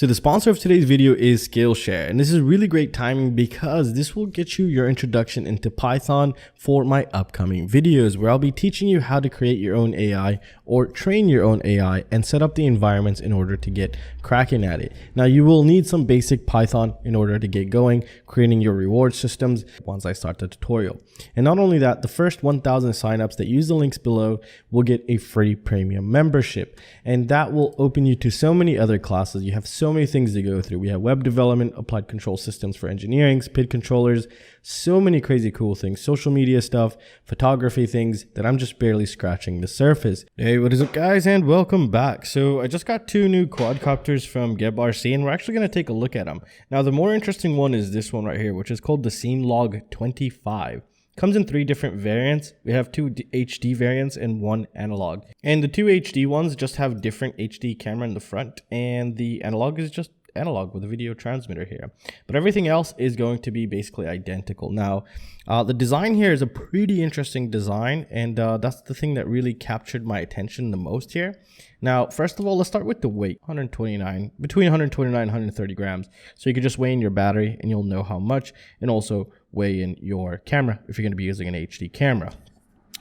So the sponsor of today's video is Skillshare, and this is really great timing because this will get you your introduction into Python for my upcoming videos, where I'll be teaching you how to create your own AI or train your own AI and set up the environments in order to get cracking at it. Now you will need some basic Python in order to get going, creating your reward systems once I start the tutorial. And not only that, the first 1,000 signups that use the links below will get a free premium membership, and that will open you to so many other classes. You have so many things to go through. We have web development, applied control systems for engineering, PID controllers, so many crazy cool things, social media stuff, photography things that I'm just barely scratching the surface. Hey, what is up guys, and welcome back. So I just got two new quadcopters from Gib Rc, and we're actually going to take a look at them. Now the more interesting one is this one right here, which is called the Scene-Log 25. Comes in 3 different variants. We have 2 HD variants and 1 analog. And the 2 HD ones just have different HD camera in the front, and the analog is just analog with a video transmitter here. But everything else is going to be basically identical. Now, the design here is a pretty interesting design, and that's the thing that really captured my attention the most here. Now, first of all, let's start with the weight. Between 129 and 130 grams. So you can just weigh in your battery and you'll know how much, and also weigh in your camera if you're going to be using an HD camera.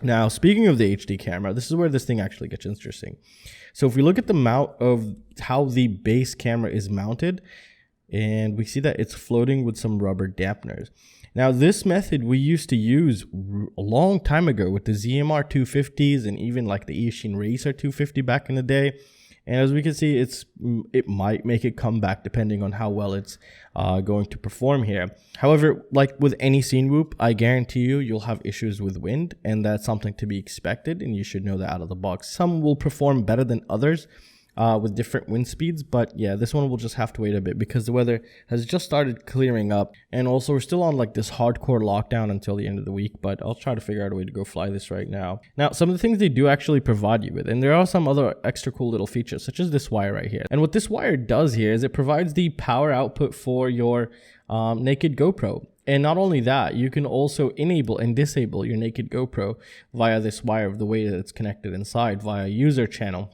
Now, speaking of the HD camera, this is where this thing actually gets interesting. So if we look at the mount of how the base camera is mounted, and we see that it's floating with some rubber dampeners. Now, this method we used to use a long time ago with the ZMR 250s and even like the Eachine Racer 250 back in the day. And as we can see, it might make it come back depending on how well it's going to perform here. However, like with any scene whoop, I guarantee you'll have issues with wind, and that's something to be expected, and you should know that out of the box. Some will perform better than others with different wind speeds, but yeah, this one will just have to wait a bit because the weather has just started clearing up, and also we're still on like this hardcore lockdown until the end of the week, but I'll try to figure out a way to go fly this right now. Now, some of the things they do actually provide you with, and there are some other extra cool little features, such as this wire right here. And what this wire does here is it provides the power output for your naked GoPro. And not only that, you can also enable and disable your naked GoPro via this wire, the way that it's connected inside via user channel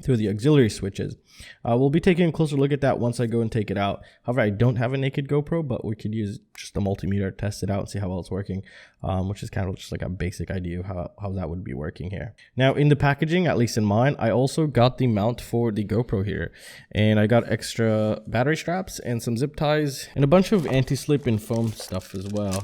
through the auxiliary switches. We'll be taking a closer look at that once I go and take it out. However, I don't have a naked GoPro, but we could use just a multimeter to test it out and see how well it's working, which is kind of just like a basic idea of how that would be working here. Now, in the packaging, at least in mine, I also got the mount for the GoPro here, and I got extra battery straps and some zip ties and a bunch of anti-slip and foam stuff as well.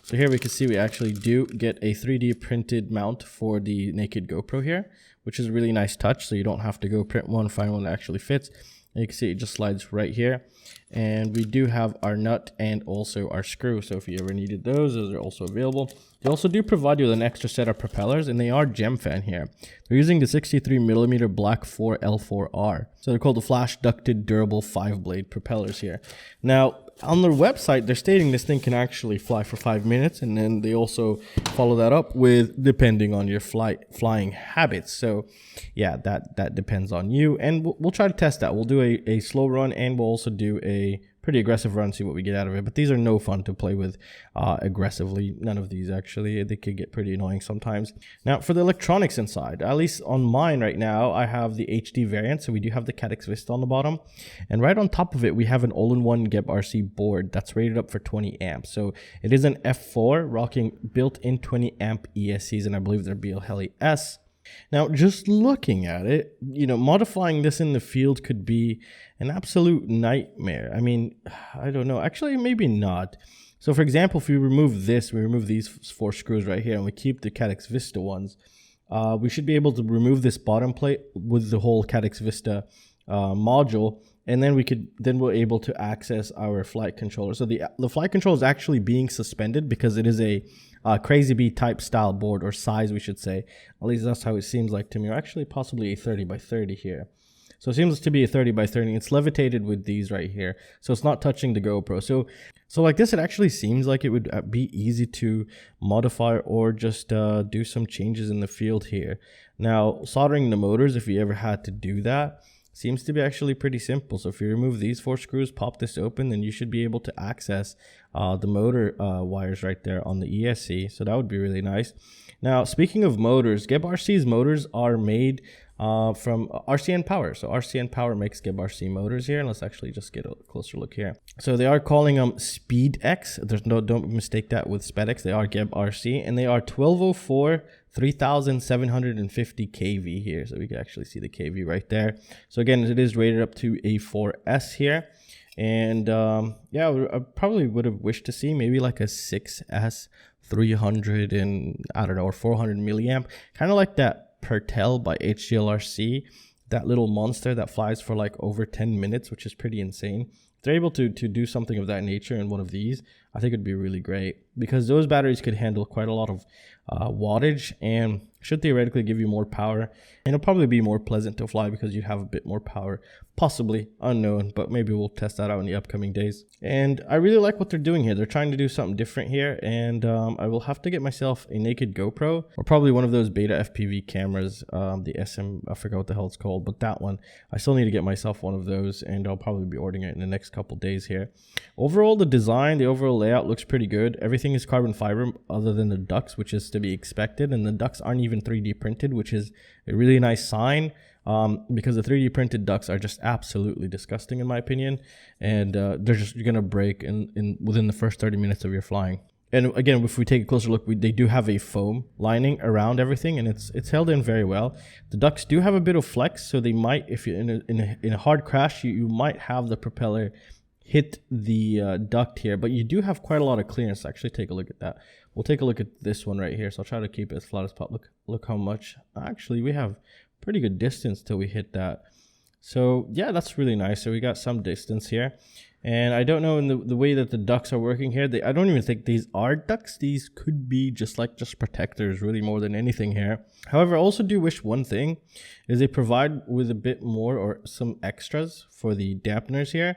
So here we can see we actually do get a 3D printed mount for the naked GoPro here, which is a really nice touch, so you don't have to go print one, find one that actually fits. And you can see it just slides right here. And we do have our nut and also our screw, so if you ever needed those are also available. They also do provide you with an extra set of propellers, and they are gem fan here. They're using the 63mm Black 4 L4R. So they're called the flash ducted durable 5-blade propellers here. Now, on their website, they're stating this thing can actually fly for 5 minutes, and then they also follow that up with depending on your flying habits. So yeah, that depends on you, and we'll try to test that. We'll do a slow run, and we'll also do a pretty aggressive run, see what we get out of it. But these are no fun to play with aggressively. None of these actually. They could get pretty annoying sometimes. Now, for the electronics inside, at least on mine right now, I have the HD variant, so we do have the Caddx Vista on the bottom, and right on top of it we have an all-in-one GepRC board that's rated up for 20 amps. So it is an F4 rocking built-in 20 amp ESCs, and I believe they're BL S. Now, just looking at it, modifying this in the field could be an absolute nightmare. I mean, I don't know. Actually, maybe not. So, for example, if we remove this, we remove these 4 screws right here, and we keep the Caddx Vista ones, we should be able to remove this bottom plate with the whole Caddx Vista module, and then we're able to access our flight controller. So the flight controller is actually being suspended because it is a Crazy Bee type style board, or size we should say. At least that's how it seems like to me, or actually possibly a 30x30 here. So it seems to be a 30x30. It's levitated with these right here, so it's not touching the GoPro. So like this, it actually seems like it would be easy to modify or just do some changes in the field here. Now, soldering the motors, if you ever had to do that, seems to be actually pretty simple. So if you remove these 4 screws, pop this open, then you should be able to access the motor wires right there on the ESC. So that would be really nice. Now, speaking of motors, GepRC's motors are made from RCN Power. So RCN Power makes Gib Rc motors here, and let's actually just get a closer look here. So they are calling them SpeedX. Don't mistake that with SpeedX. They are Gib Rc, and they are 1204 3750 kV here. So we can actually see the kV right there. So again, it is rated up to a 4S here. And yeah, I probably would have wished to see maybe like a 6S 300 and I don't know, or 400 milliamp, kind of like that Pertel by HGLRC, that little monster that flies for like over 10 minutes, which is pretty insane. If they're able to do something of that nature in one of these, I think it'd be really great, because those batteries could handle quite a lot of wattage and should theoretically give you more power, and it'll probably be more pleasant to fly because you'd have a bit more power, possibly, unknown, but maybe we'll test that out in the upcoming days. And I really like what they're doing here. They're trying to do something different here, and I will have to get myself a naked GoPro, or probably one of those beta FPV cameras, the SM, I forgot what the hell it's called, but that one, I still need to get myself one of those, and I'll probably be ordering it in the next couple days here. Overall, the design, the overall layout looks pretty good. Everything is carbon fiber other than the ducts, which is to be expected, and the ducts aren't even 3D printed, which is a really nice sign, because the 3D printed ducts are just absolutely disgusting in my opinion, and you're gonna break within the first 30 minutes of your flying. And again, if we take a closer look, they do have a foam lining around everything, and it's held in very well. The ducts do have a bit of flex, so they might, if you're in a hard crash, you might have the propeller hit the duct here, but you do have quite a lot of clearance. Actually, take a look at that. We'll take a look at this one right here. So I'll try to keep it as flat as possible. Look how much. Actually, we have pretty good distance till we hit that. So yeah, that's really nice. So we got some distance here. And I don't know in the way that the ducts are working here. I don't even think these are ducts. These could be just protectors, really, more than anything here. However, I also do wish one thing is they provide with a bit more or some extras for the dampeners here.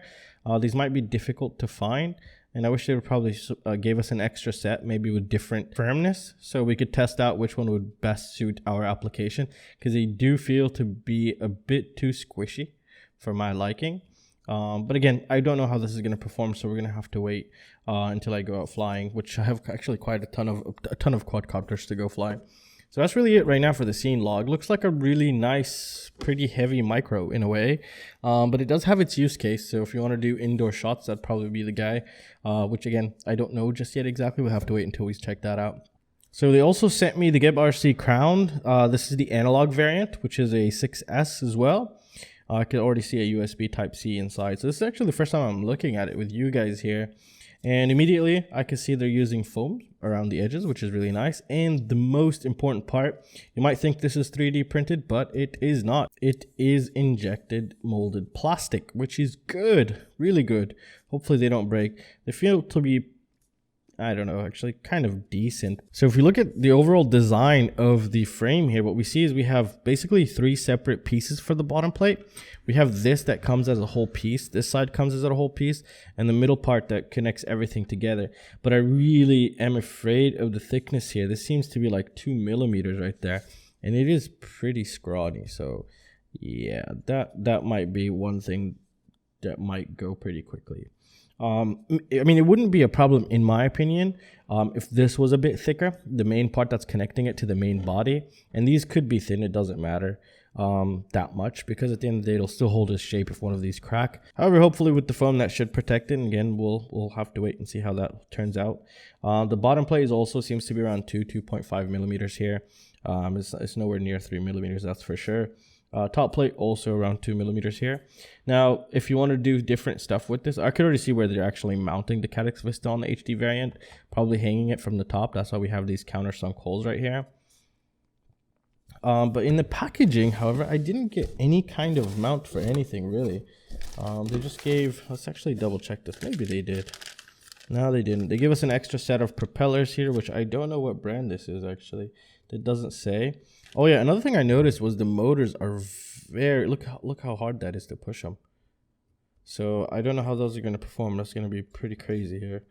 These might be difficult to find, and I wish they would probably gave us an extra set, maybe with different firmness, so we could test out which one would best suit our application, because they do feel to be a bit too squishy for my liking. But again, I don't know how this is going to perform, so we're going to have to wait until I go out flying, which I have actually quite a ton of quadcopters to go fly. So that's really it right now for the scene log. Looks like a really nice, pretty heavy micro in a way, but it does have its use case. So if you want to do indoor shots, that'd probably be the guy, which again, I don't know just yet exactly. We'll have to wait until we check that out. So they also sent me the Gib Rc Crown. This is the analog variant, which is a 6S as well. I can already see a USB Type-C inside. So this is actually the first time I'm looking at it with you guys here. And immediately I can see they're using foam around the edges, which is really nice. And the most important part, you might think this is 3D printed, but it is not. It is injected molded plastic, which is good, really good. Hopefully they don't break. They feel to be, I don't know, actually kind of decent. So if we look at the overall design of the frame here, what we see is we have basically 3 separate pieces for the bottom plate. We have this that comes as a whole piece. This side comes as a whole piece, and the middle part that connects everything together. But I really am afraid of the thickness here. This seems to be like 2 millimeters right there, and it is pretty scrawny. So yeah, that might be one thing that might go pretty quickly. I mean, it wouldn't be a problem in my opinion if this was a bit thicker, the main part that's connecting it to the main body, and these could be thin, it doesn't matter that much, because at the end of the day it'll still hold its shape if one of these crack. However, hopefully with the foam that should protect it, and again we'll have to wait and see how that turns out. The bottom plate also seems to be around 2.5 millimeters here. It's nowhere near 3 millimeters, that's for sure. Top plate also around 2 millimeters here. Now, if you want to do different stuff with this, I could already see where they're actually mounting the Calyx Vista on the HD variant, probably hanging it from the top. That's why we have these countersunk holes right here. But in the packaging, however, I didn't get any kind of mount for anything really. They just gave, let's actually double check this. Maybe they did. No, they didn't. They give us an extra set of propellers here, which I don't know what brand this is actually. It doesn't say. Oh yeah, another thing I noticed was the motors are very, look how hard that is to push them. So I don't know how those are going to perform. That's going to be pretty crazy here.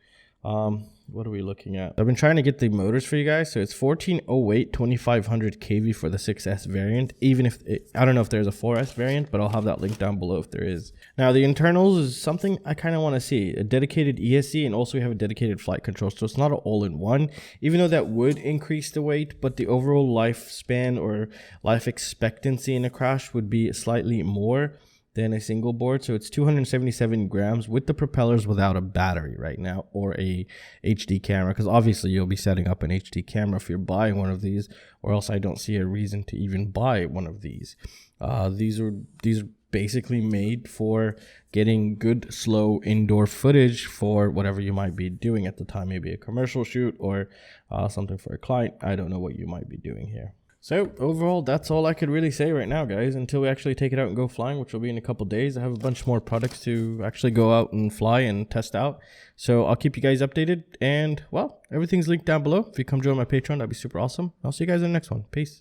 What are we looking at? I've been trying to get the motors for you guys. So it's 1408 2500 kV for the 6S variant. Even if I don't know if there's a 4S variant, but I'll have that link down below if there is. Now the internals is something I kind of want to see. A dedicated ESC, and also we have a dedicated flight control. So it's not an all-in-one, even though that would increase the weight, but the overall lifespan or life expectancy in a crash would be slightly more than a single board. So it's 277 grams with the propellers without a battery right now, or a HD camera, because obviously you'll be setting up an HD camera if you're buying one of these, or else I don't see a reason to even buy one of these. These are basically made for getting good slow indoor footage for whatever you might be doing at the time, maybe a commercial shoot or something for a client. I don't know what you might be doing here. So overall, that's all I could really say right now, guys, until we actually take it out and go flying, which will be in a couple days. I have a bunch more products to actually go out and fly and test out. So I'll keep you guys updated. And, well, everything's linked down below. If you come join my Patreon, that'd be super awesome. I'll see you guys in the next one. Peace.